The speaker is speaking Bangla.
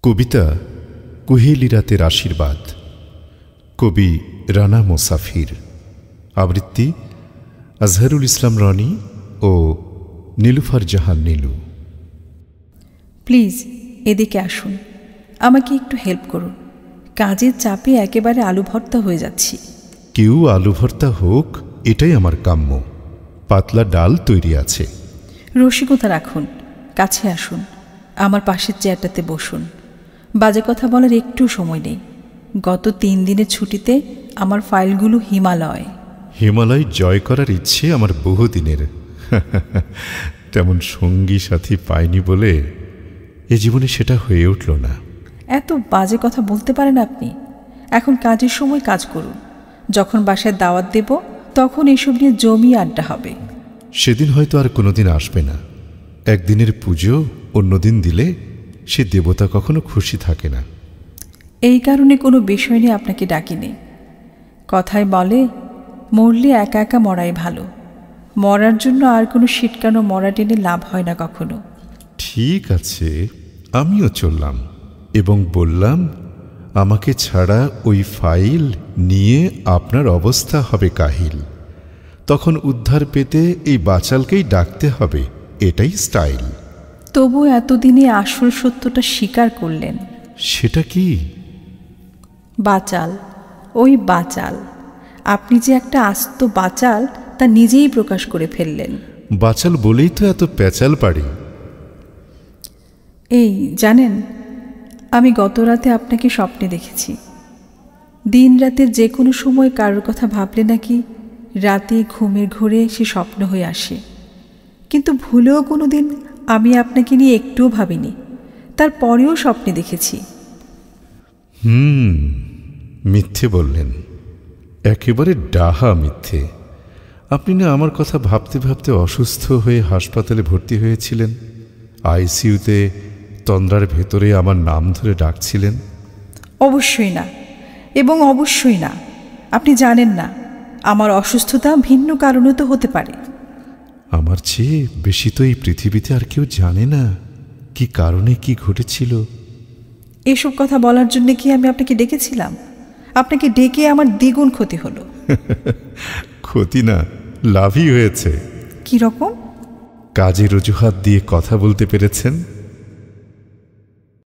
কবিতা কুহেলি রাতের আশীর্বাদ। কবি রানা মোসাফির। আবৃত্তি আজহারুল ইসলাম রনি ও নীলুফার জাহান নীলু। প্লিজ এদিকে আসুন, আমাকে একটু হেল্প করুন। কাজের চাপে একেবারে আলু ভর্তা হয়ে যাচ্ছি। কেউ আলু ভর্তা হোক, এটাই আমার কাম্য। পাতলা ডাল তৈরি আছে। রসিকতা রাখুন, কাছে আসুন, আমার পাশের চেয়ারটাতে বসুন। বাজে কথা বলার একটু সময় নেই। গত 3 দিনের ছুটিতে আমার ফাইলগুলো হিমালয় জয় করার ইচ্ছে আমার বহুদিনের। তেমন সঙ্গী সাথী পাইনি বলে এ জীবনে সেটা হয়ে উঠল না। এত বাজে কথা বলতে পারেন আপনি? এখন কাজের সময় কাজ করুন। যখন বাসায় দাওয়াত দেব তখন এসব নিয়ে জমিয়ে আড্ডা হবে। সেদিন হয়তো আর কোনোদিন আসবে না। একদিনের পুজো অন্যদিন দিলে সে দেবতা কখনো খুশি থাকে না। এই কারণে কোনো বিষয় নিয়ে আপনাকে ডাকিনি। কথায় বলে, মরলে একা একা মরাই ভালো। মরার জন্য আর কোনো সিটকানো মরা টেনে লাভ হয় না কখনো। ঠিক আছে, আমিও চললাম এবং বললাম, আমাকে ছাড়া ওই ফাইল নিয়ে আপনার অবস্থা হবে কাহিল। তখন উদ্ধার পেতে এই বাচালকেই ডাকতে হবে, এটাই স্টাইল। তবু এতদিনে আসল সত্যটা স্বীকার করলেন। সেটা কি? বাচাল, ওই বাচাল। আপনি যে একটা আস্ত বাচাল তা নিজেই প্রকাশ করে ফেললেন। বাচাল বলেই তো এত প্যাচাল পারি। এই জানেন, আমি গত রাতে আপনাকে স্বপ্নে দেখেছি। দিন রাতের যে কোনো সময় কারোর কথা ভাবলে নাকি রাতে ঘুমের ঘোরে সে স্বপ্ন হয়ে আসে। কিন্তু ভুলেও কোনো দিন আমি আপনাকে নিয়ে একটুও ভাবিনি, তারপরেও স্বপ্নে দেখেছি। মিথ্যে বললেন, একেবারে ডাহা মিথ্যে। আপনি না আমার কথা ভাবতে ভাবতে অসুস্থ হয়ে হাসপাতালে ভর্তি হয়েছিলেন। আইসিইউতে তন্দ্রার ভেতরে আমার নাম ধরে ডাকছিলেন। অবশ্যই না, এবং অবশ্যই না। আপনি জানেন না, আমার অসুস্থতা ভিন্ন কারণে তো হতে পারে। আমার চেয়ে বেশি তো এই পৃথিবীতে আর কেউ জানে না কি কারণে কি ঘটেছিল। এসব কথা বলার জন্য কি আমি আপনাকে ডেকেছিলাম? আপনাকে ডেকে আমার দ্বিগুণ ক্ষতি হলো। ক্ষতি না, লাভই হয়েছে। কি রকম? কাজের অজুহাত দিয়ে কথা বলতে পেরেছেন।